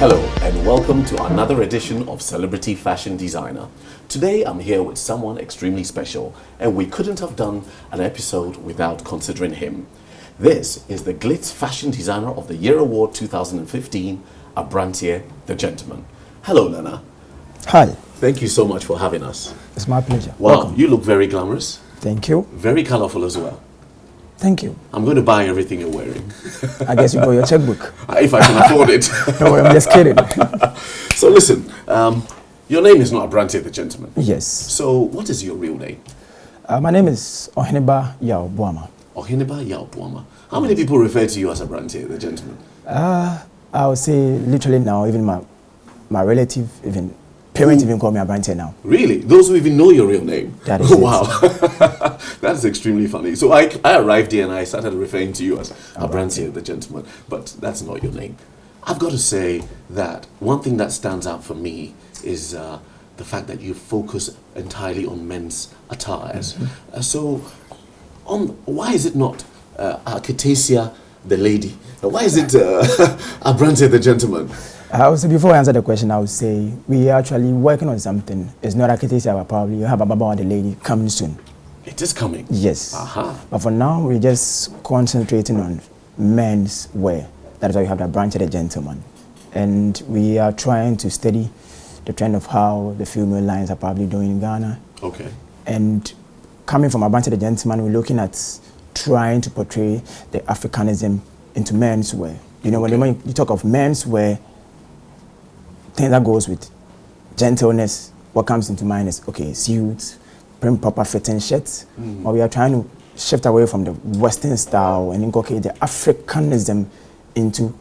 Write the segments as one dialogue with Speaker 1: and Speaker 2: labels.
Speaker 1: Hello and welcome to another edition of Celebrity Fashion Designer. Today I'm here with someone extremely special and we couldn't have done an episode without considering him. This is the Glitz Fashion Designer of the Year Award 2015, Abrantie, the gentleman. Hello Nana.
Speaker 2: Hi.
Speaker 1: Thank you so much for having us.
Speaker 2: It's my pleasure.
Speaker 1: Wow,
Speaker 2: Welcome.
Speaker 1: You look very glamorous.
Speaker 2: Thank you.
Speaker 1: Very colorful as well.
Speaker 2: Thank you.
Speaker 1: I'm going to buy everything you're wearing.
Speaker 2: I guess you got your checkbook.
Speaker 1: If I can afford it.
Speaker 2: No, I'm just kidding.
Speaker 1: So listen, your name is not Abrantie the gentleman.
Speaker 2: Yes.
Speaker 1: So what is your real name?
Speaker 2: My name is Oheneba Yaobuama.
Speaker 1: Oheneba Yaobuama. How many people refer to you as Abrantie the gentleman?
Speaker 2: I would say literally now, even my relative, even parents even call me Abrantie now.
Speaker 1: Really? Those who even know your real name?
Speaker 2: That is
Speaker 1: wow. That's extremely funny. So I arrived here and I started referring to you as Abrantie the gentleman, but that's not your name. I've got to say that one thing that stands out for me is the fact that you focus entirely on men's attires. Why is it not Architesia the lady? Why is it Abrantie the gentleman?
Speaker 2: I would say, before I answer the question, I would say we are actually working on something. It's not Architesia, but probably you have Ababa the lady coming soon.
Speaker 1: It is coming?
Speaker 2: Yes.
Speaker 1: Aha.
Speaker 2: But for now, we're just concentrating on men's wear. That is why we have the Abrantie the gentleman. And we are trying to study the trend of how the female lines are probably doing in Ghana.
Speaker 1: Okay.
Speaker 2: And coming from Abrantie the gentleman, we're looking at trying to portray the Africanism into men's wear. You know, when you talk of men's wear, thing that goes with gentleness, what comes into mind is, okay, suits, prim proper fitting shirts. But we are trying to shift away from the Western style and inculcate the Africanism into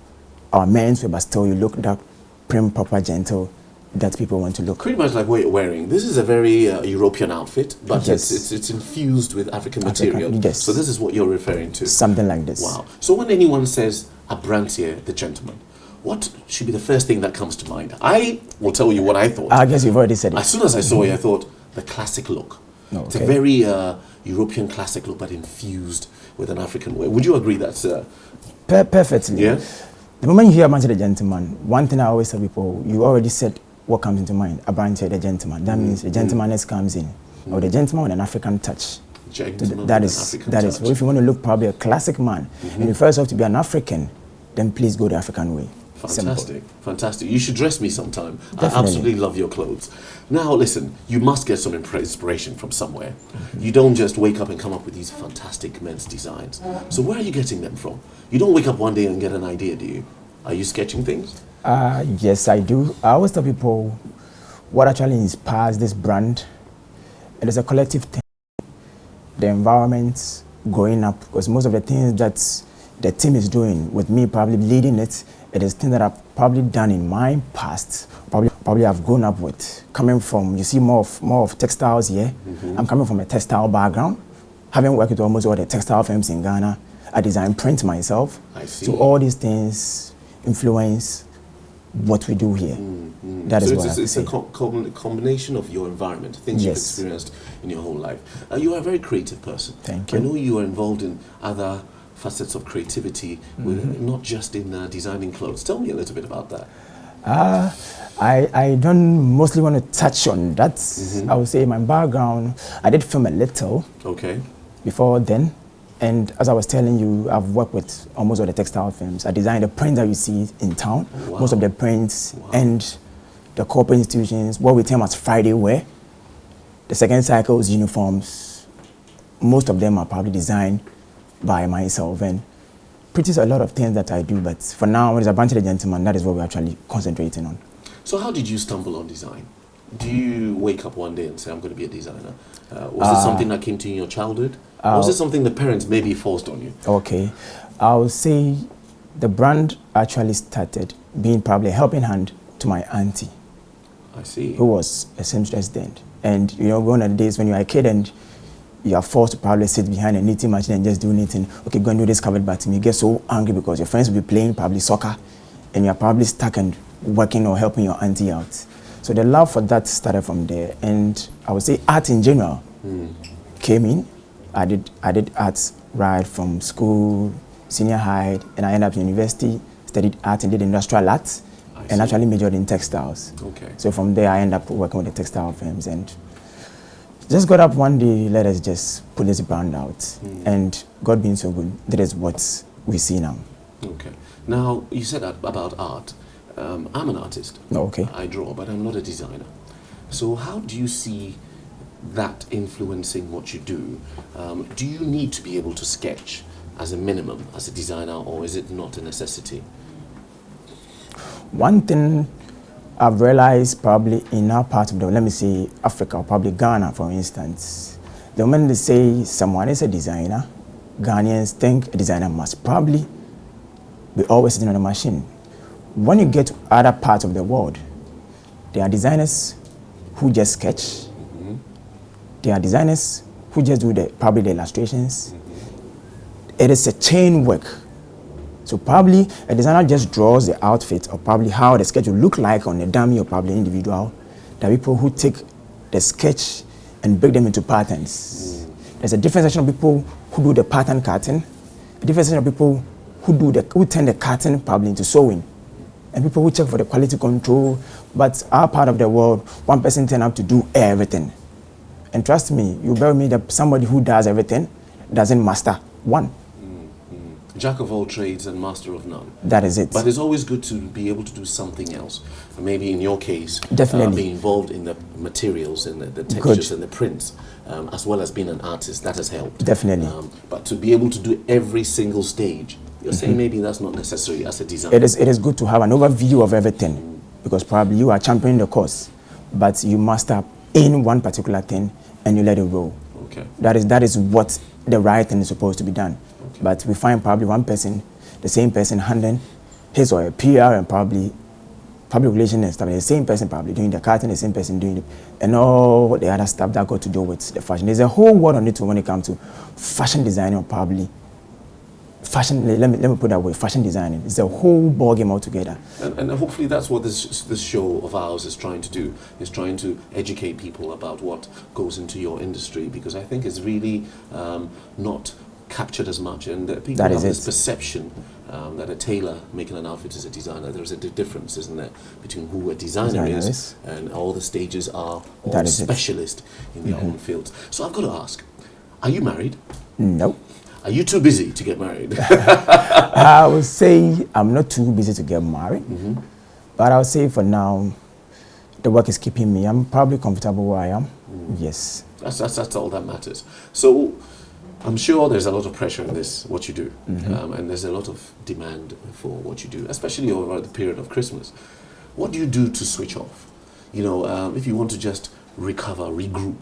Speaker 2: our men's wear, but still you look that prim proper gentle that people want to look.
Speaker 1: Pretty much like what you're wearing. This is a very European outfit, but
Speaker 2: yes.
Speaker 1: it's infused with African material.
Speaker 2: Yes.
Speaker 1: So this is what you're referring to.
Speaker 2: Something like this.
Speaker 1: Wow. So when anyone says Abrantie the gentleman, what should be the first thing that comes to mind? I will tell you what I thought.
Speaker 2: I guess you've already said it.
Speaker 1: As soon as I saw you, I thought the classic look.
Speaker 2: Okay.
Speaker 1: It's a very European classic look, but infused with an African way. Would you agree that's...
Speaker 2: Perfectly.
Speaker 1: Yeah?
Speaker 2: The moment you hear Abrantie the gentleman, one thing I always tell people, you already said what comes into mind, Abrantie the gentleman. That means the gentlemanness comes in, or the gentleman with an African touch. That is. So if you want to look probably a classic man, and you first have to be an African, then please go the African way.
Speaker 1: Fantastic, simple. Fantastic. You should dress me sometime.
Speaker 2: Definitely.
Speaker 1: I absolutely love your clothes. Now listen, you must get some inspiration from somewhere. You don't just wake up and come up with these fantastic men's designs. So where are you getting them from? You don't wake up one day and get an idea, do you? Are you sketching things?
Speaker 2: Yes, I do. I always tell people what actually inspires this brand. It is a collective thing. The environment growing up, because most of the things that the team is doing, with me probably leading it, it is things that I've probably done in my past, probably I've grown up with. Coming from, you see more of textiles here. I'm coming from a textile background. Having worked with almost all the textile firms in Ghana, I design print myself.
Speaker 1: I see.
Speaker 2: So all these things influence what we do here. That is what
Speaker 1: it's a combination of your environment, things you've experienced in your whole life. You are a very creative person.
Speaker 2: Thank you.
Speaker 1: I know you are involved in other facets of creativity, not just in designing clothes. Tell me a little bit about that.
Speaker 2: I don't mostly want to touch on that. I would say my background, I did film a little before then. And as I was telling you, I've worked with almost all the textile firms. I designed the prints that you see in town, most of the prints and the corporate institutions, what we term as Friday wear. The second cycle's uniforms, most of them are probably designed by myself, and pretty a lot of things that I do, but for now, as a Abrantie the gentleman, that is what we're actually concentrating on.
Speaker 1: So how did you stumble on design? Do you wake up one day and say, I'm going to be a designer? Was it something that came to you in your childhood? Or was it something the parents maybe forced on you?
Speaker 2: Okay. I would say the brand actually started being probably a helping hand to my auntie.
Speaker 1: I see.
Speaker 2: Who was a seamstress then. And you know, one of the days when you're a kid and you are forced to probably sit behind a knitting machine and just do knitting. Okay, go and do this covered button. You get so angry because your friends will be playing probably soccer and you're probably stuck and working or helping your auntie out. So the love for that started from there. And I would say art in general came in. I did arts right from school, senior high, and I ended up in university, studied art and did industrial arts. and actually majored in textiles.
Speaker 1: Okay.
Speaker 2: So from there, I ended up working with the textile firms and just got up one day, let us just put this brand out. And God being so good, that is what we see now.
Speaker 1: Okay. Now, you said about art. I'm an artist.
Speaker 2: Okay.
Speaker 1: I draw, but I'm not a designer. So how do you see that influencing what you do? Do you need to be able to sketch as a minimum as a designer, or is it not a necessity?
Speaker 2: One thing I've realized probably in our part of the, let me say Africa, or probably Ghana for instance, the moment they say someone is a designer, Ghanaians think a designer must probably be always sitting on a machine. When you get to other parts of the world, there are designers who just sketch. There are designers who just do probably the illustrations. It is a chain work. So probably a designer just draws the outfit or probably how the sketch will look like on a dummy or probably individual. There are people who take the sketch and break them into patterns. There's a different section of people who do the pattern cutting, a different section of people who turn the cutting probably into sewing, and people who check for the quality control. But our part of the world, one person turn up to do everything. And trust me, you bear with me that somebody who does everything doesn't master one.
Speaker 1: Jack of all trades and master of none.
Speaker 2: That is it.
Speaker 1: But it's always good to be able to do something else. Maybe in your case,
Speaker 2: definitely
Speaker 1: being involved in the materials and the textures and the prints, as well as being an artist, that has helped.
Speaker 2: Definitely.
Speaker 1: But to be able to do every single stage, you're saying maybe that's not necessary as a designer.
Speaker 2: It is good to have an overview of everything, because probably you are championing the cause, but you master in one particular thing and you let it roll.
Speaker 1: Okay.
Speaker 2: That is what the right thing is supposed to be done. Okay. But we find probably one person, the same person handling his or her PR and probably public relations and stuff, the same person probably doing the cutting, the same person doing it, and all the other stuff that got to do with the fashion. There's a whole world on it when it comes to fashion designing, or probably fashion, let me put it that way, fashion designing. It's a whole ball game altogether.
Speaker 1: And hopefully that's what this show of ours is trying to do, is trying to educate people about what goes into your industry, because I think it's really not captured as much, and people have this perception that a tailor making an outfit is a designer. There's a difference, isn't there, between who a designer is and all the stages are all specialists in their own fields. So I've got to ask, are you married?
Speaker 2: No.
Speaker 1: Are you too busy to get married?
Speaker 2: I would say I'm not too busy to get married, but I would say for now, the work is keeping me. I'm probably comfortable where I am. Yes.
Speaker 1: That's all that matters. So I'm sure there's a lot of pressure in this, what you do, and there's a lot of demand for what you do, especially over the period of Christmas. What do you do to switch off? You know, if you want to just recover, regroup,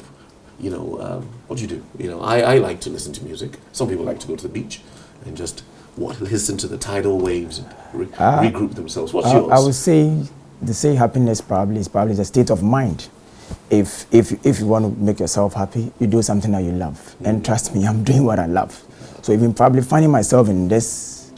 Speaker 1: you know, what do you do? You know, I like to listen to music. Some people like to go to the beach and just listen to the tidal waves and regroup themselves. What's yours?
Speaker 2: I would say happiness probably is a state of mind. If you want to make yourself happy, you do something that you love. And trust me, I'm doing what I love. So even probably finding myself in this,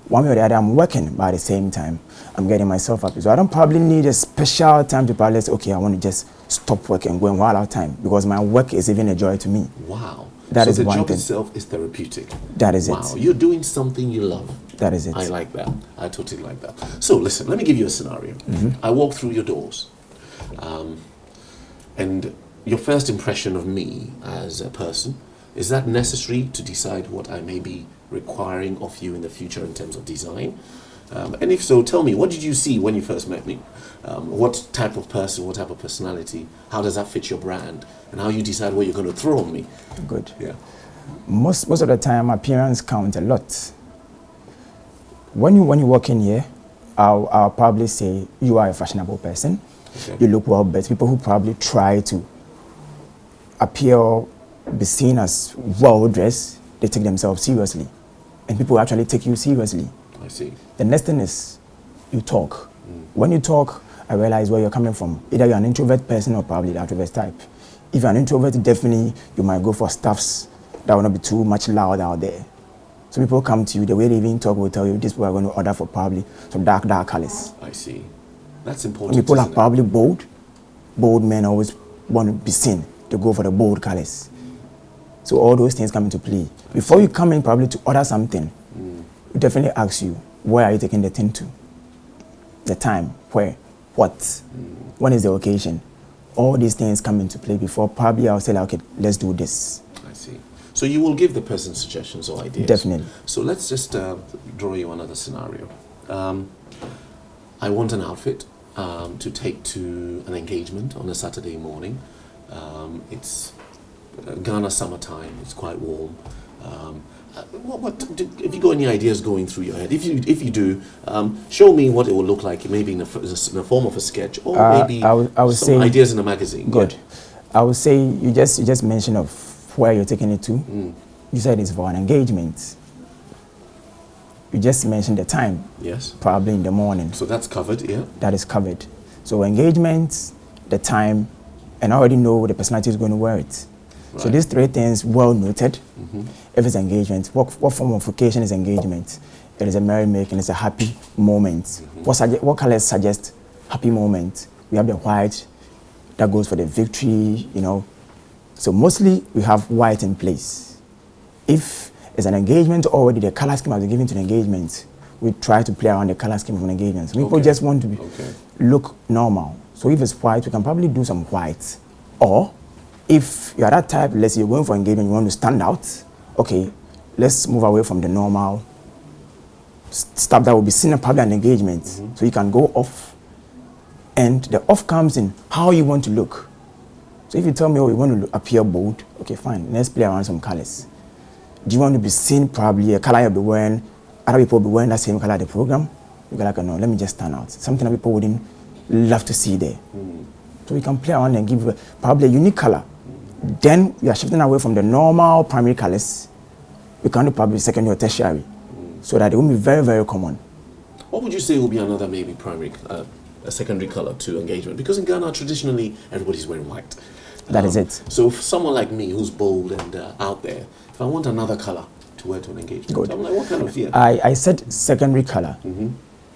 Speaker 2: one way or the other, I'm working, but at the same time, I'm getting myself happy. So I don't probably need a special time to probably say, okay, I want to just stop work and go and while out time, because my work is even a joy to me.
Speaker 1: Wow.
Speaker 2: That is
Speaker 1: the
Speaker 2: one
Speaker 1: job
Speaker 2: thing.
Speaker 1: itself is therapeutic.
Speaker 2: That is it.
Speaker 1: Wow, you're doing something you love.
Speaker 2: That is it.
Speaker 1: I like that. I totally like that. So listen, let me give you a scenario. I walk through your doors, and your first impression of me as a person, is that necessary to decide what I may be requiring of you in the future in terms of design? And if so, tell me, what did you see when you first met me? What type of person, what type of personality? How does that fit your brand? And how you decide what you're going to throw on me?
Speaker 2: Good.
Speaker 1: Yeah.
Speaker 2: Most of the time, appearance counts a lot. When you walk in here, I'll probably say you are a fashionable person. Okay. You look well, but people who probably try to appear, be seen as well dressed, they take themselves seriously, and people actually take you seriously.
Speaker 1: I see.
Speaker 2: The next thing is you talk. When you talk, I realize where you're coming from. Either you're an introvert person or probably the introvert type. If you're an introvert, definitely you might go for stuffs that will not be too much loud out there. So people come to you, the way they even talk will tell you this people are going to order for probably some dark colors.
Speaker 1: I see. That's important.
Speaker 2: When people are probably bold men always want to be seen. They go for the bold colors. So all those things come into play. Before you come in probably to order something, we definitely ask you, where are you taking the thing to? The time. where, what, when is the occasion. All these things come into play before probably I'll say, like, okay, let's do this.
Speaker 1: I see. So you will give the person suggestions or ideas?
Speaker 2: Definitely.
Speaker 1: So let's just draw you another scenario. I want an outfit to take to an engagement on a Saturday morning. It's Ghana summertime, it's quite warm. Have you got any ideas going through your head? If you do, show me what it will look like, maybe in the form of a sketch, or maybe
Speaker 2: I would
Speaker 1: some
Speaker 2: say
Speaker 1: ideas in a magazine.
Speaker 2: Good.
Speaker 1: Yeah.
Speaker 2: I would say you just mentioned of where you're taking it to. You said it's for an engagement. You just mentioned the time.
Speaker 1: Yes.
Speaker 2: Probably in the morning.
Speaker 1: So that's covered, yeah?
Speaker 2: That is covered. So engagement, the time, and I already know the personality is going to wear it. Right. So these three things, well noted. If it's engagement, what form of occasion is engagement? It is a merrymaking, it's a happy moment. What colors suggest happy moment? We have the white, that goes for the victory, you know. So mostly we have white in place. If it's an engagement already, the color scheme has been given to the engagement, we try to play around the color scheme of an engagement. So people just want to look normal. So if it's white, we can probably do some white. Or if you're that type, let's say you're going for engagement, you want to stand out, okay, let's move away from the normal stuff that will be seen probably an engagement. So you can go off, and the off comes in how you want to look. So if you tell me, oh, you want to appear bold, okay, fine, let's play around some colors. Do you want to be seen probably a color you'll be wearing, other people will be wearing that same color at the program? You go like, no, let me just stand out. Something that people wouldn't love to see there. So we can play around and give probably a unique color. Then we are shifting away from the normal primary colors. We can do probably secondary or tertiary, so that it will be very, very common.
Speaker 1: What would you say will be another maybe primary, a secondary color to engagement? Because in Ghana, traditionally, everybody's wearing white.
Speaker 2: That is it.
Speaker 1: So for someone like me who's bold and out there, if I want another color to wear to an engagement, I'm like, what kind of fear?
Speaker 2: I said secondary color,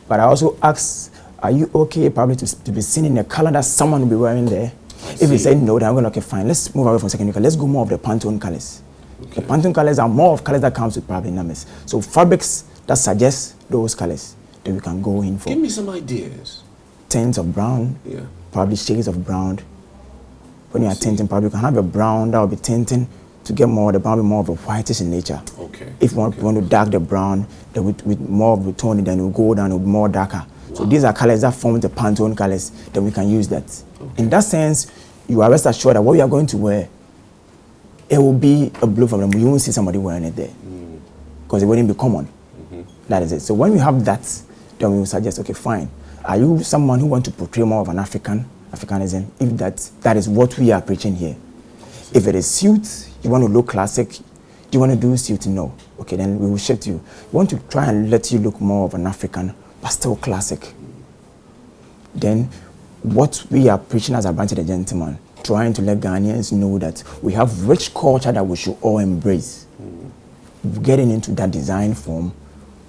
Speaker 2: but I also asked, are you okay probably to be seen in a color that someone will be wearing there? If you say no, then I'm going to, okay, fine, let's move away from secondary color. Let's go more of the Pantone colors. The Pantone colors are more of colors that comes with probably numbers. So fabrics that suggest those colors, then we can go in for.
Speaker 1: Give me some ideas.
Speaker 2: Tints of brown, probably shades of brown. When you are tinting, probably you can have a brown that will be tinting to get more, the brown will be more of a whitish in nature. If you want to dark the brown, then with more of the tone, then it will go down, it will be more darker. So these are colors that form the Pantone colors, then we can use that. In that sense, you are rest assured that what you are going to wear, it will be a blue from them. You won't see somebody wearing it there, because it wouldn't be common. That is it. So when we have that, then we will suggest, okay, fine. Are you someone who wants to portray more of an Africanism? If that is what we are preaching here. If it is suit, you want to look classic. Do you want to do suit? No. Okay, then we will shift you. We want to try and let you look more of an African, but still classic. Then what we are preaching as Abrantie the gentleman, trying to let Ghanaians know that we have rich culture that we should all embrace. Getting into that design form,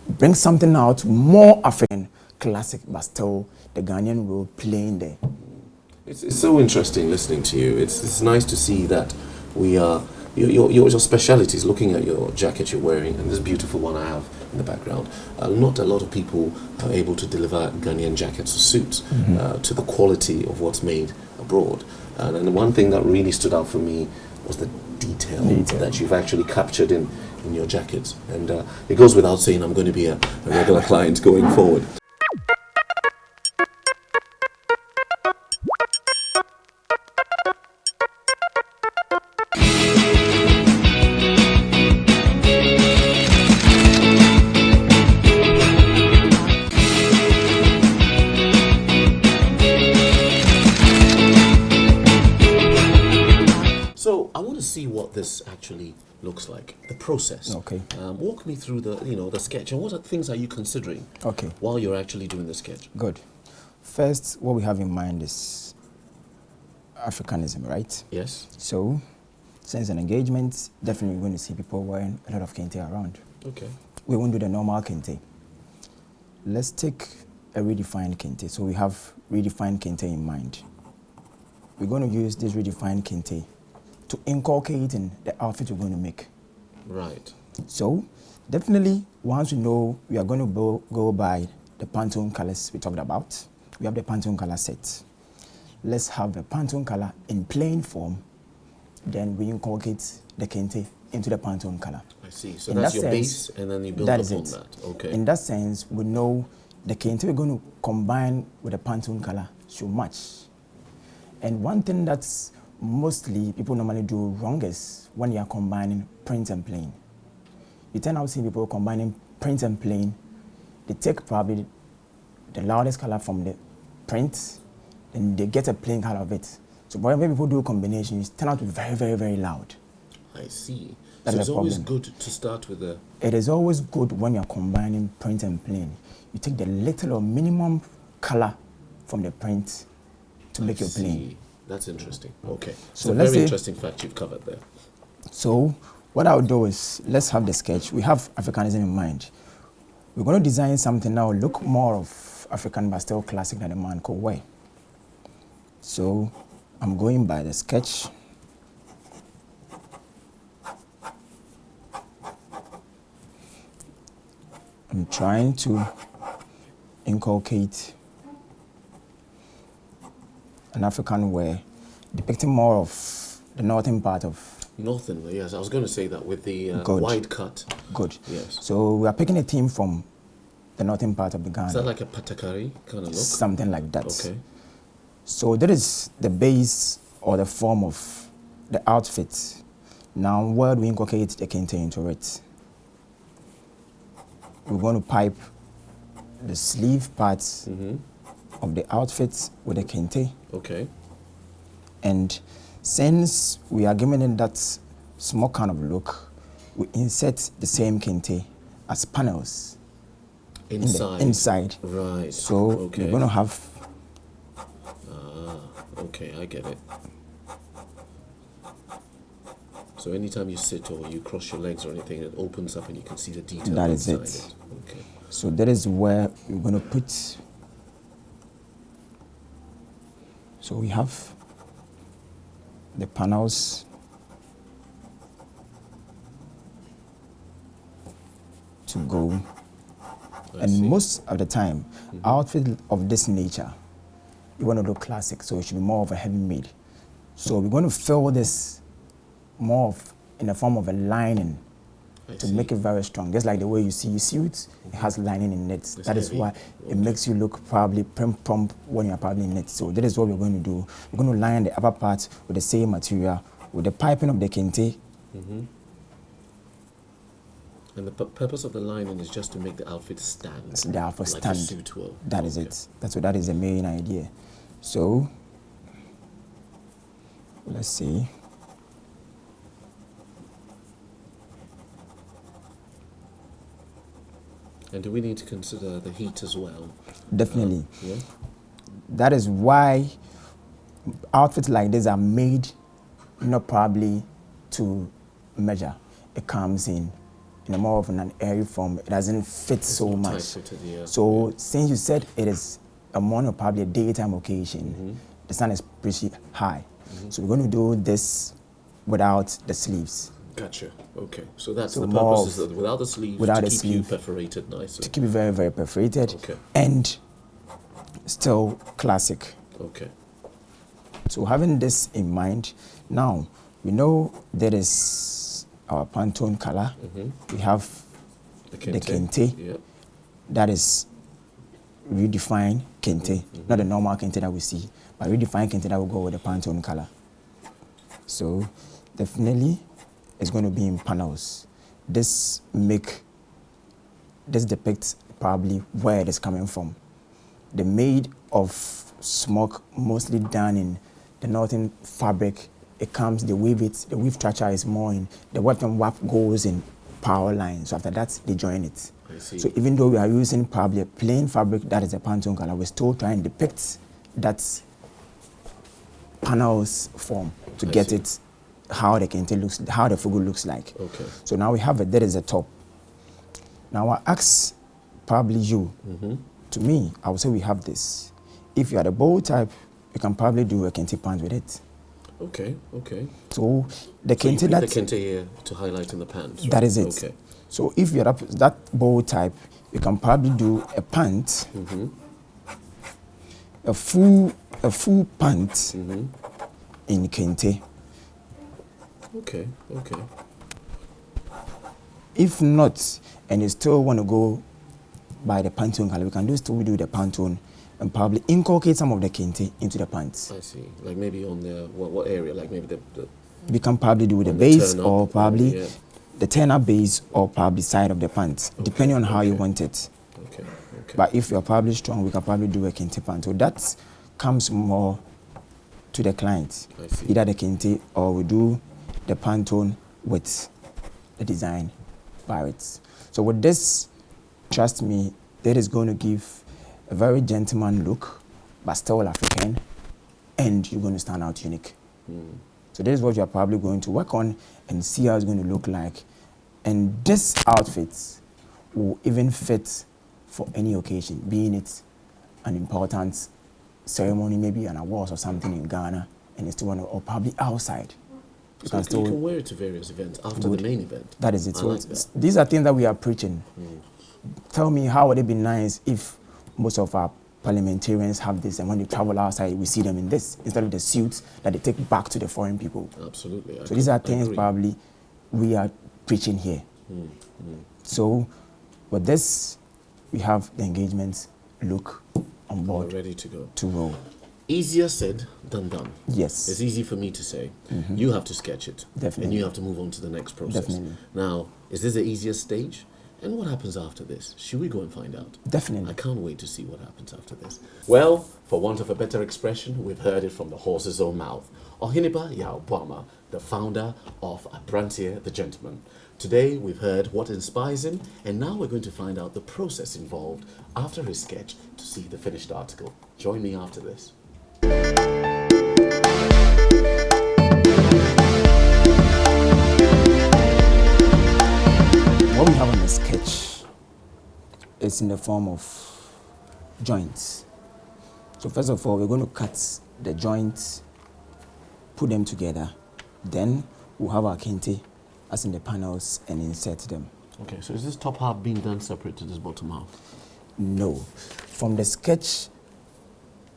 Speaker 2: bring something out more African, classic, but still the Ghanaian role playing there.
Speaker 1: It's so interesting listening to you. It's nice to see that we are your speciality is looking at your jacket you're wearing and this beautiful one I have in the background. Not a lot of people are able to deliver Ghanaian jackets or suits to the quality of what's made abroad. And one thing that really stood out for me was the detail that you've actually captured in your jackets. And it goes without saying I'm going to be a regular client going forward. So I want to see what this actually looks like, the process.
Speaker 2: Okay.
Speaker 1: Walk me through the sketch, and what things are you considering while you're actually doing the sketch?
Speaker 2: Good. First, what we have in mind is Africanism, right?
Speaker 1: Yes.
Speaker 2: So, since an engagement, definitely we're going to see people wearing a lot of kente around.
Speaker 1: Okay.
Speaker 2: We won't do the normal kente. Let's take a redefined kente. So we have redefined kente in mind. We're going to use this redefined kente to inculcate in the outfit we're going to make.
Speaker 1: Right.
Speaker 2: So, definitely, once we know we are going to go by the Pantone colors we talked about, we have the Pantone color set. Let's have the Pantone color in plain form, then we inculcate the kente into the Pantone color.
Speaker 1: I see. So that's your base, and then you build upon that. Okay.
Speaker 2: In that sense, we know the kente we're going to combine with the Pantone color should match. And one thing that's mostly people normally do wrong is when you are combining print and plain. You tend to see people combining print and plain. They take probably the loudest color from the print, and they get a plain color of it. So when people do combinations, it turns out to be very, very, very loud.
Speaker 1: I see.
Speaker 2: That's
Speaker 1: so it's always
Speaker 2: problem.
Speaker 1: good to start with the...
Speaker 2: It is always good when you're combining print and plain. You take the little or minimum color from the print to make your plain.
Speaker 1: That's interesting. Okay.
Speaker 2: So
Speaker 1: a very interesting fact you've covered there.
Speaker 2: So what I'll do is, let's have the sketch. We have Africanism in mind. We're going to design something now look more of African but still classic than a man could wear. So I'm going by the sketch. I'm trying to inculcate an African wear, depicting more of the northern part of...
Speaker 1: Northern, yes. I was going to say that with the wide cut.
Speaker 2: Good.
Speaker 1: Yes.
Speaker 2: So we are picking a theme from the northern part of the Ghana.
Speaker 1: Is that like a patakari kind of look?
Speaker 2: Something like that.
Speaker 1: Okay.
Speaker 2: So that is the base or the form of the outfit. Now, where do we inculcate the kente into it? We're going to pipe the sleeve parts of the outfit with the kente.
Speaker 1: Okay.
Speaker 2: And since we are giving it that small kind of look, we insert the same kente as panels inside.
Speaker 1: Right.
Speaker 2: So we're going to have...
Speaker 1: okay, I get it. So anytime you sit or you cross your legs or anything, it opens up and you can see the detail.
Speaker 2: That is it.
Speaker 1: Okay.
Speaker 2: So that is where we're going to put... So we have the panels to go. Most of the time, outfit of this nature, you want to look classic, so it should be more of a heavy made. So we're going to fill this more in the form of a lining to make it very strong. Just like the way you see your suits, it has lining in it. That is why it makes you look probably plump when you're probably in it. So that is what we're going to do. We're going to line the upper part with the same material, with the piping of the kente.
Speaker 1: And the purpose of the lining is just to make the outfit stand.
Speaker 2: The outfit
Speaker 1: like
Speaker 2: stand.
Speaker 1: A suit will.
Speaker 2: That is it. That is the main idea. So let's see.
Speaker 1: And do we need to consider the heat as well?
Speaker 2: Definitely.
Speaker 1: Yeah.
Speaker 2: That is why outfits like this are made not probably to measure. It comes in a more of an airy form. It doesn't fit so much. So since you said it is a morning or probably a daytime occasion, the sun is pretty high. So we're going to do this without the sleeves.
Speaker 1: Gotcha. Okay. So that's the purpose, is that without the sleeves, to keep you perforated nicely.
Speaker 2: To keep it very, very perforated.
Speaker 1: Okay.
Speaker 2: And still classic.
Speaker 1: Okay.
Speaker 2: So having this in mind, now we know there is our Pantone color. We have the kente.
Speaker 1: Yep.
Speaker 2: That is redefined kente, not the normal kente that we see, but redefined kente that will go with the Pantone color. So definitely it's going to be in panels. This depicts probably where it is coming from. The made of smoke, mostly done in the northern fabric. It comes, they weave it, the weave structure is more in, the weapon warp goes in power line. So after that, they join it.
Speaker 1: I see.
Speaker 2: So even though we are using probably a plain fabric that is a Pantone color, we're still trying to depict that panels form to get it how the kente looks, how the fugu looks like.
Speaker 1: Okay.
Speaker 2: So now we have it, there is a top. Now I ask probably you, to me, I would say we have this. If you are the bow type, you can probably do a kente pant with it.
Speaker 1: Okay, okay.
Speaker 2: So the kente
Speaker 1: the kente here to highlight in the pants. Right?
Speaker 2: That is it.
Speaker 1: Okay.
Speaker 2: So if you're that bow type, you can probably do a pant a full pant in kente.
Speaker 1: Okay.
Speaker 2: If not, and you still want to go by the pantone color, we can still do the pantone and probably inculcate some of the kente into the pants.
Speaker 1: I see. Like maybe on the what area? Like maybe the
Speaker 2: we can probably do the base or probably the turn-up base or probably side of the pants, depending on how you want it.
Speaker 1: Okay.
Speaker 2: But if you're probably strong, we can probably do a kente pant. So that comes more to the client.
Speaker 1: I see.
Speaker 2: Either the kente or we do the pantone with the design by it. So with this, trust me, that is going to give a very gentleman look, but still African, and you're going to stand out unique. So this is what you're probably going to work on and see how it's going to look like. And this outfit will even fit for any occasion, being it an important ceremony, maybe an award or something in Ghana, and it's still or probably outside.
Speaker 1: You can wear it to various events after the main event.
Speaker 2: That is it. So
Speaker 1: like that.
Speaker 2: These are things that we are preaching. Tell me, how would it be nice if most of our parliamentarians have this, and when they travel outside, we see them in this instead of the suits that they take back to the foreign people.
Speaker 1: Absolutely.
Speaker 2: So these are things probably we are preaching here. So with this, we have the engagement look on board.
Speaker 1: Ready to go.
Speaker 2: To roll.
Speaker 1: Easier said than done.
Speaker 2: Yes.
Speaker 1: It's easy for me to say. You have to sketch it.
Speaker 2: Definitely.
Speaker 1: And you have to move on to the next process.
Speaker 2: Definitely.
Speaker 1: Now, is this the easiest stage? And what happens after this? Should we go and find out?
Speaker 2: Definitely.
Speaker 1: I can't wait to see what happens after this. Well, for want of a better expression, we've heard it from the horse's own mouth. Ohiniba Yaobama, the founder of Abrantie, the gentleman. Today, we've heard what inspires him, and now we're going to find out the process involved after his sketch to see the finished article. Join me after this.
Speaker 2: What we have on the sketch is in the form of joints. So first of all, we're going to cut the joints, put them together. Then we'll have our kente as in the panels and insert them.
Speaker 1: Okay, so is this top half being done separate to this bottom half?
Speaker 2: No. From the sketch,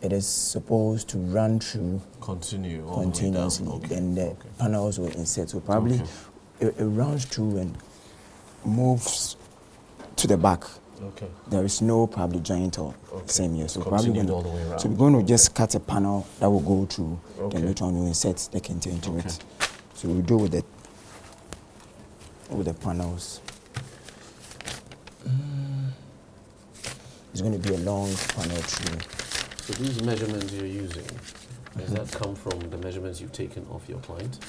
Speaker 2: it is supposed to run through continuously.
Speaker 1: Okay.
Speaker 2: Then the panels will insert. So probably it runs through and moves to the back.
Speaker 1: Okay.
Speaker 2: There is no probably joint or same here. So probably
Speaker 1: all the way around.
Speaker 2: So we're going to just cut a panel that will go through. Then later on we insert the kente into it. So we do with the panels. It's going to be a long panel through.
Speaker 1: So these measurements you're using, does that come from the measurements you've taken of your client?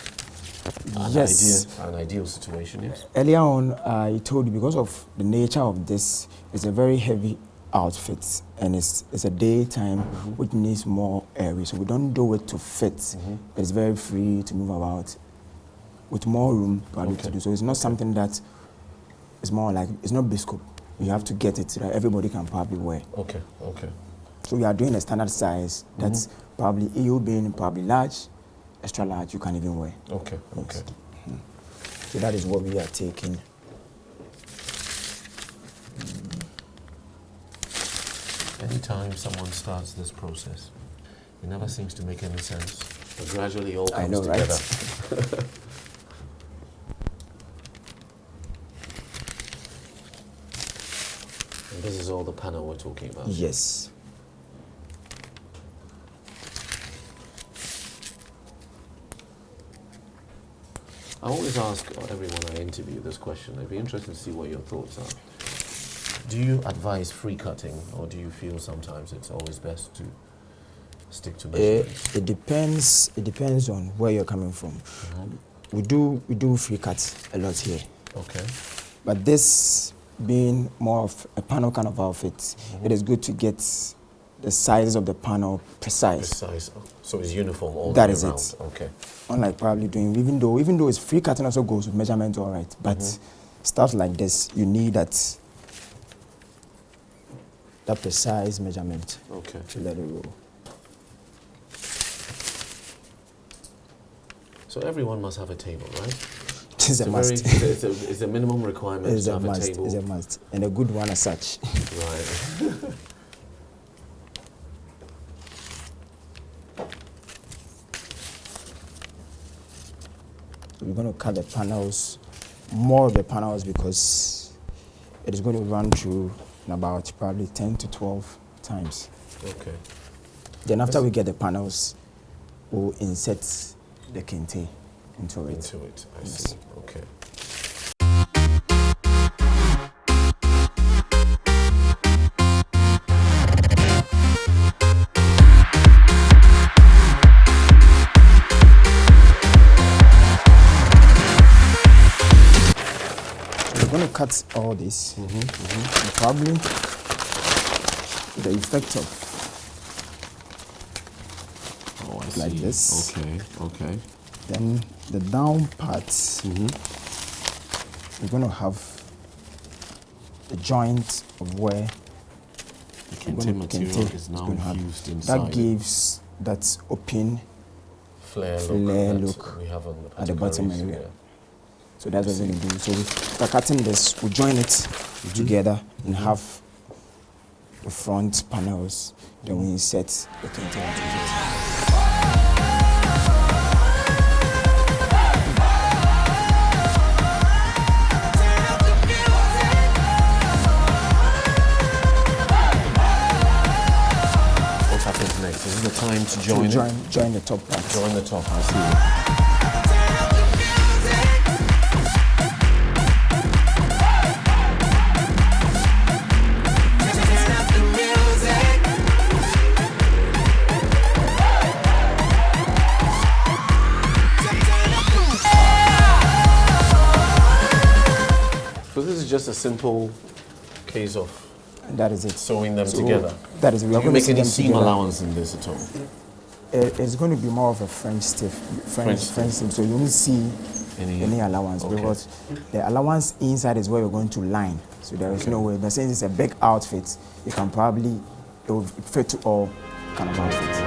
Speaker 2: Yes.
Speaker 1: An ideal situation, yes.
Speaker 2: Earlier on, I told you because of the nature of this, it's a very heavy outfit and it's a daytime which needs more area. So we don't do it to fit. It's very free to move about with more room probably to do. So it's not something that is more like, it's not biscuit. You have to get it so that everybody can probably wear.
Speaker 1: Okay.
Speaker 2: So we are doing a standard size that's probably, EU being probably large, extra large, you can even wear.
Speaker 1: Okay.
Speaker 2: So that is what we are taking.
Speaker 1: Anytime someone starts this process, it never seems to make any sense. But gradually all comes together.
Speaker 2: Right?
Speaker 1: And this is all the panel we're talking about.
Speaker 2: Yes.
Speaker 1: I always ask everyone I interview this question. I'd be interested to see what your thoughts are. Do you advise free cutting, or do you feel sometimes it's always best to stick to measurements?
Speaker 2: It depends on where you're coming from. We do free cuts a lot here.
Speaker 1: Okay.
Speaker 2: But this being more of a panel kind of outfit, it is good to get the sizes of the panel precise.
Speaker 1: So it's uniform all the way around.
Speaker 2: That is it.
Speaker 1: Okay.
Speaker 2: Unlike probably doing, even though it's free cutting also goes with measurement all right, but stuff like this, you need that precise measurement to let it roll.
Speaker 1: So everyone must have a table, right?
Speaker 2: It's a must.
Speaker 1: It's a minimum requirement to have a table.
Speaker 2: It's a must, and a good one as such.
Speaker 1: Right.
Speaker 2: we're going to cut the panels, more of the panels, because it is going to run through in about probably 10 to 12 times.
Speaker 1: Okay.
Speaker 2: Then after we get the panels, we'll insert the kente into it.
Speaker 1: Into it, I see. Okay.
Speaker 2: We're going to cut all this, and probably the effect of like this.
Speaker 1: Okay, okay.
Speaker 2: Then the down part, we're going to have the joint of where
Speaker 1: the kente material is now infused inside.
Speaker 2: That gives that open
Speaker 1: flare look we have on
Speaker 2: at the bottom area. Yeah. So that's what we're going to do. So by cutting this, we join it together and have the front panels. Then we insert the kente into it.
Speaker 1: Next, is it the time to join it?
Speaker 2: Join the top part.
Speaker 1: Join the top, I see. So this is just a simple case of
Speaker 2: that is it.
Speaker 1: Sewing them together.
Speaker 2: That is it.
Speaker 1: Do you make any seam allowance in this at all?
Speaker 2: It's going to be more of a French seam, so you won't see any allowance, because the allowance inside is where you're going to line. So there is no way. But since it's a big outfit, you can probably, it will fit to all kind of outfits.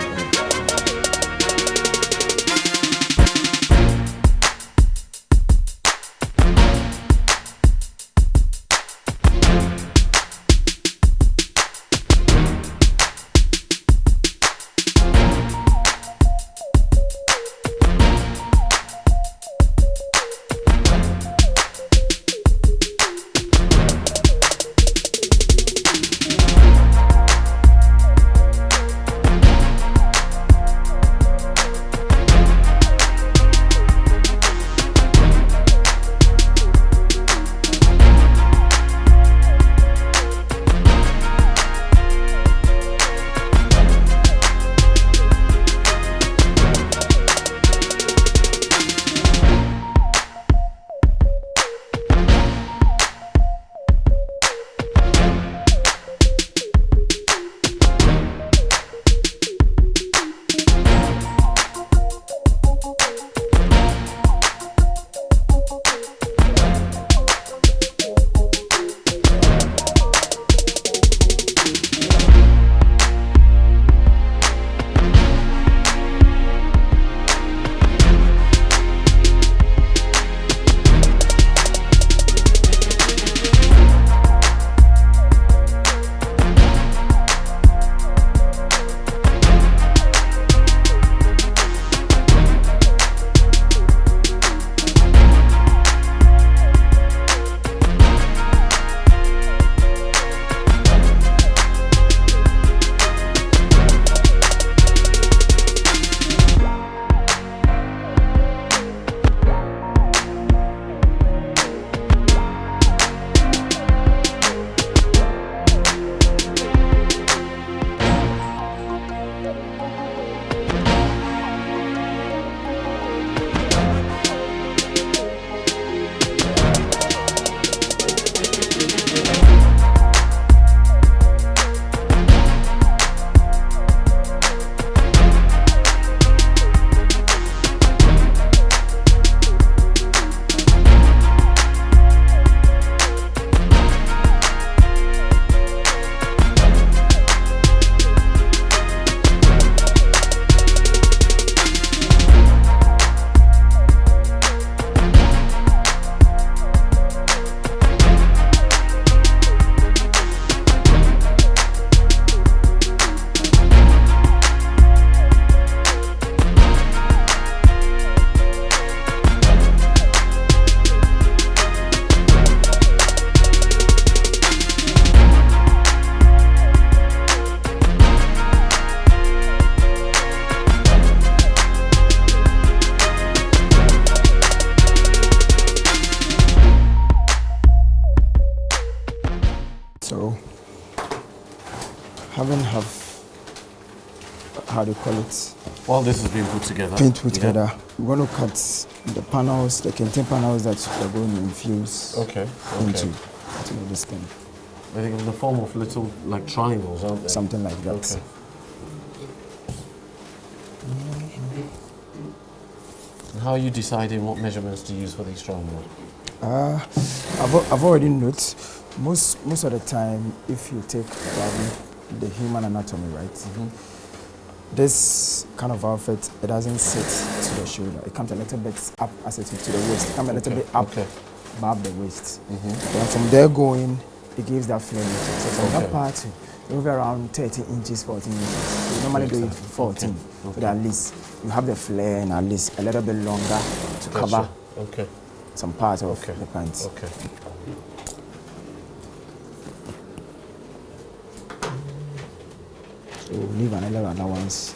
Speaker 2: haven't have, how do you call it?
Speaker 1: While this is being put together.
Speaker 2: Paint put together. We're going to cut the panels, the canteen panels that we're going to infuse into this thing.
Speaker 1: I think in the form of little like triangles, aren't they?
Speaker 2: Something like that.
Speaker 1: Okay. And how are you deciding what measurements to use for these triangles?
Speaker 2: I've already noted most of the time, if you take the human anatomy, right? This kind of outfit, it doesn't sit to the shoulder. It comes a little bit up as it is to the waist. It comes a little bit up above the waist. And from there going, it gives that flare. So from that part, move around 30 inches, 14 inches. We normally do it 14, so that at least you have the flare and at least a little bit longer to cover some parts of the pants. So leave another allowance.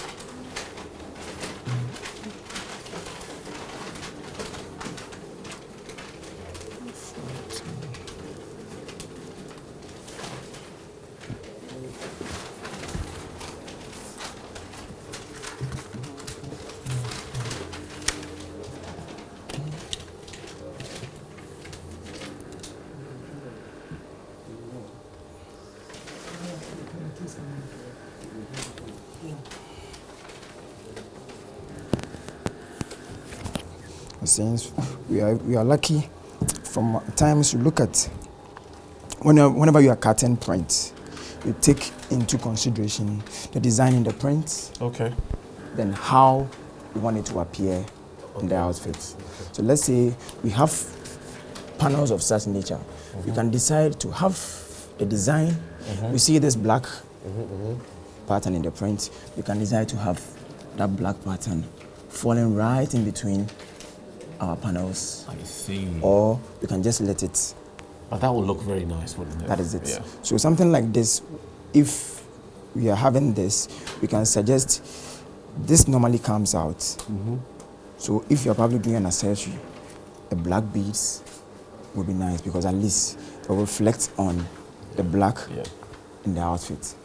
Speaker 2: Since we are lucky, from times you look at whenever you are cutting print, you take into consideration the design in the print, then how you want it to appear in the outfit. So let's say we have panels of such nature. You can decide to have the design. You see this black pattern in the print. You can decide to have that black pattern falling right in between our panels.
Speaker 1: I see.
Speaker 2: Or you can just let it.
Speaker 1: But that will look very nice, wouldn't it?
Speaker 2: That is it.
Speaker 1: Yeah.
Speaker 2: So something like this, if we are having this, we can suggest this normally comes out. So if you're probably doing an accessory, a black beads would be nice because at least it will reflect on the black in the outfit.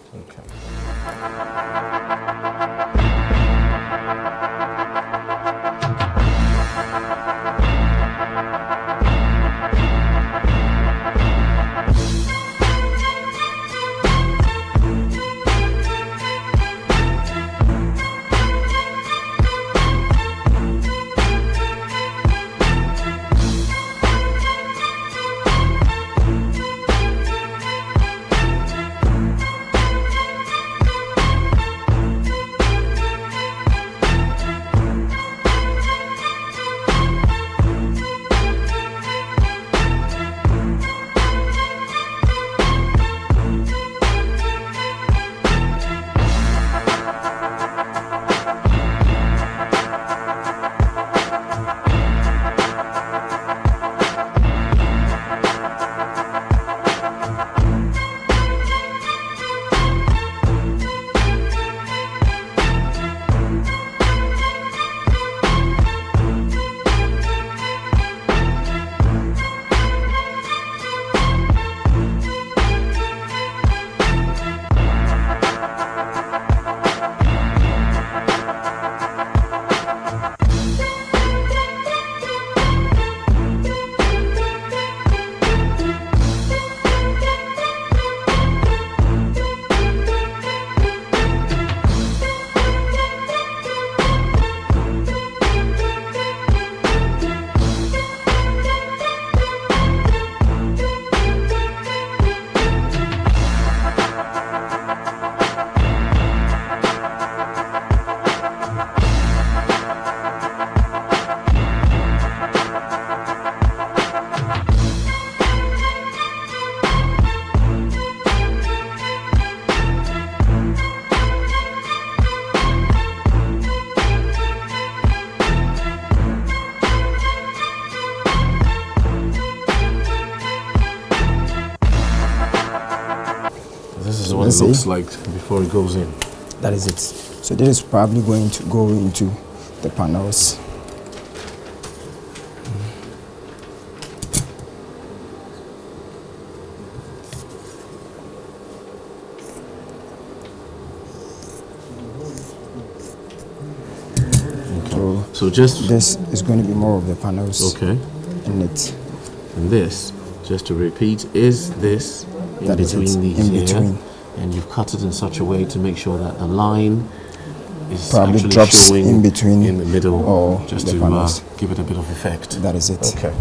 Speaker 1: What it looks like before it goes in.
Speaker 2: That is it. So this is probably going to go into the panels.
Speaker 1: So just
Speaker 2: this is going to be more of the panels.
Speaker 1: Okay.
Speaker 2: In it.
Speaker 1: And this, just to repeat, is this in
Speaker 2: That
Speaker 1: between
Speaker 2: is it,
Speaker 1: these
Speaker 2: in
Speaker 1: here.
Speaker 2: between.
Speaker 1: And you've cut it in such a way to make sure that the line is
Speaker 2: Probably
Speaker 1: actually
Speaker 2: drops
Speaker 1: showing
Speaker 2: in between
Speaker 1: in the middle,
Speaker 2: or
Speaker 1: just
Speaker 2: the
Speaker 1: to
Speaker 2: panels.
Speaker 1: give it a bit of effect.
Speaker 2: That is it.
Speaker 1: Okay.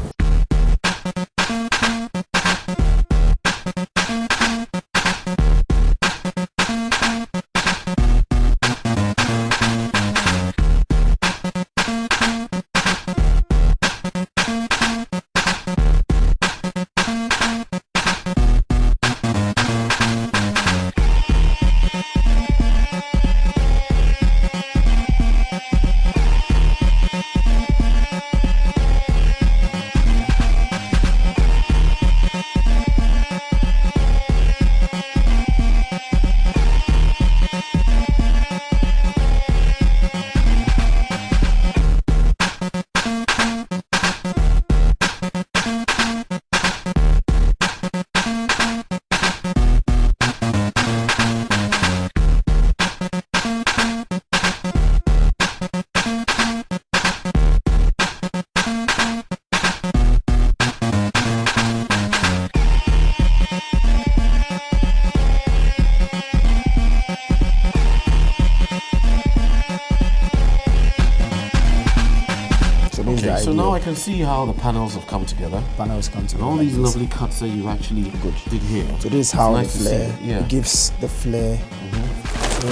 Speaker 1: Okay, so now I can see how the panels have come together.
Speaker 2: Panels come together.
Speaker 1: And all these lovely cuts that you actually did here.
Speaker 2: So this is how
Speaker 1: nice
Speaker 2: the flare
Speaker 1: it
Speaker 2: gives the flare. So,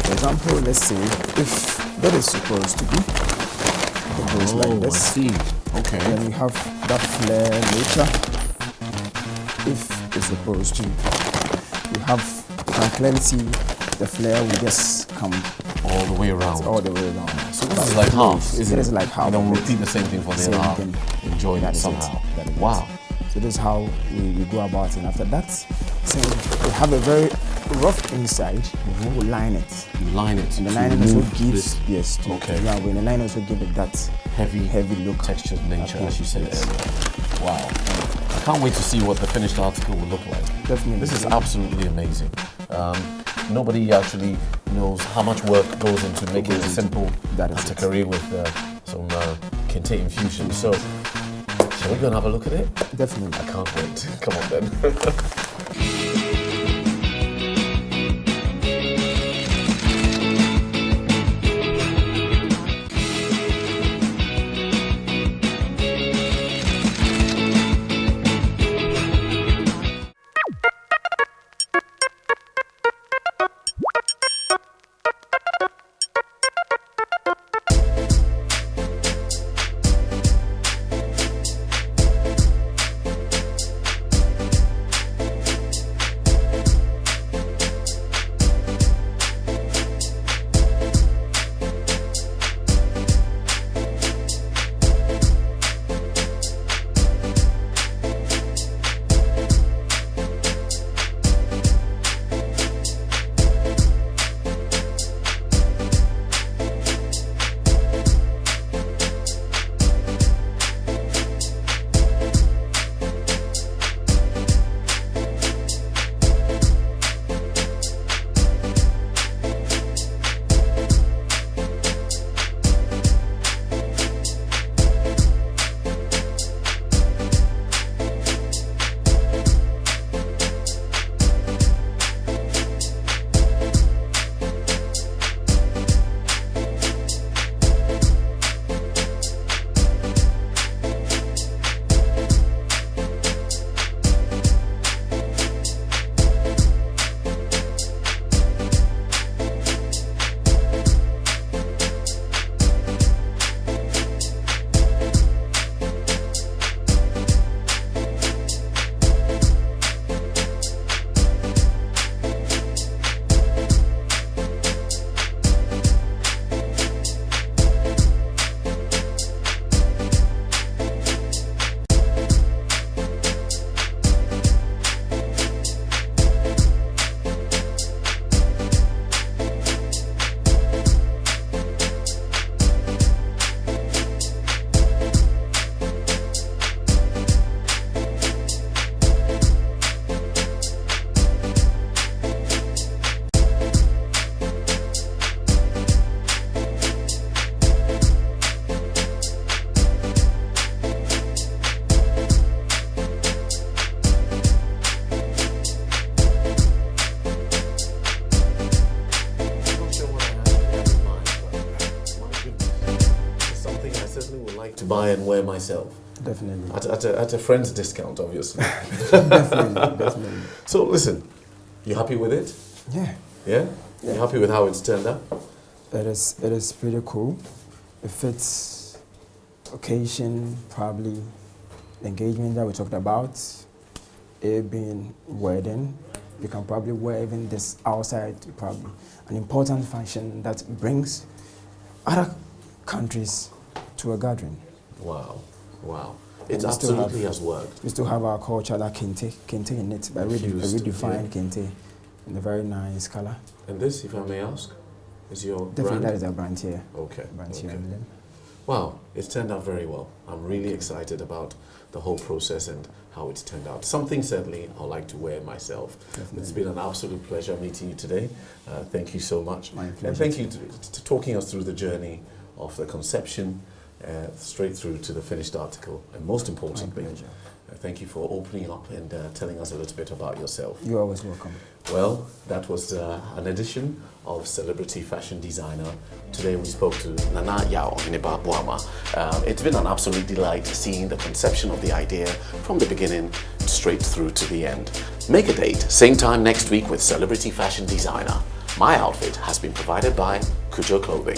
Speaker 2: for example, let's say if that is supposed to be, it goes like this.
Speaker 1: I see. Okay.
Speaker 2: Then you have that flare later. If it's supposed to, you have, you can clearly see the flare will just come
Speaker 1: all the way around.
Speaker 2: All the way around.
Speaker 1: So this is like half, isn't it?
Speaker 2: It is like half.
Speaker 1: And then we'll repeat the same thing for the other half. Enjoy that somehow. Wow.
Speaker 2: So this is how we go about it. And after that, so we have a very rough inside. We line it.
Speaker 1: You line it.
Speaker 2: And the lining also gives
Speaker 1: okay.
Speaker 2: Yeah, when the line also gives it that heavy look,
Speaker 1: textured nature, as you said earlier. Wow. I can't wait to see what the finished article will look like.
Speaker 2: Definitely.
Speaker 1: This is absolutely amazing. Nobody actually knows how much work goes into making it simple to career with some kente infusion. So, shall we go and have a look at it?
Speaker 2: Definitely.
Speaker 1: I can't wait. Come on then. buy and wear myself.
Speaker 2: Definitely.
Speaker 1: At a friend's discount, obviously.
Speaker 2: Definitely.
Speaker 1: So listen, you happy with it?
Speaker 2: Yeah.
Speaker 1: Yeah? You happy with how it's turned out?
Speaker 2: It is pretty cool. It fits occasion, probably the engagement that we talked about, it being wedding. You can probably wear even this outside, probably an important function that brings other countries to a gathering.
Speaker 1: Wow, wow. It absolutely has worked.
Speaker 2: We still have our culture, that kente in it, but a redefined kente in a very nice color.
Speaker 1: And this, if I may ask, is your
Speaker 2: Definitely
Speaker 1: brand?
Speaker 2: that is Abrantie.
Speaker 1: Okay.
Speaker 2: Abrantie
Speaker 1: okay.
Speaker 2: emblem.
Speaker 1: Wow, it's turned out very well. I'm really excited about the whole process and how it's turned out. Something certainly I'd like to wear myself.
Speaker 2: Definitely.
Speaker 1: It's been an absolute pleasure meeting you today. Thank you so much.
Speaker 2: My pleasure.
Speaker 1: And thank you to talking us through the journey of the conception straight through to the finished article. And most importantly, thank you for opening up and telling us a little bit about yourself.
Speaker 2: You're always welcome.
Speaker 1: Well, that was an edition of Celebrity Fashion Designer. Today we spoke to Nana Yao Hiniba Boama. It's been an absolute delight seeing the conception of the idea from the beginning straight through to the end. Make a date, same time next week with Celebrity Fashion Designer. My outfit has been provided by Kujo Clothing.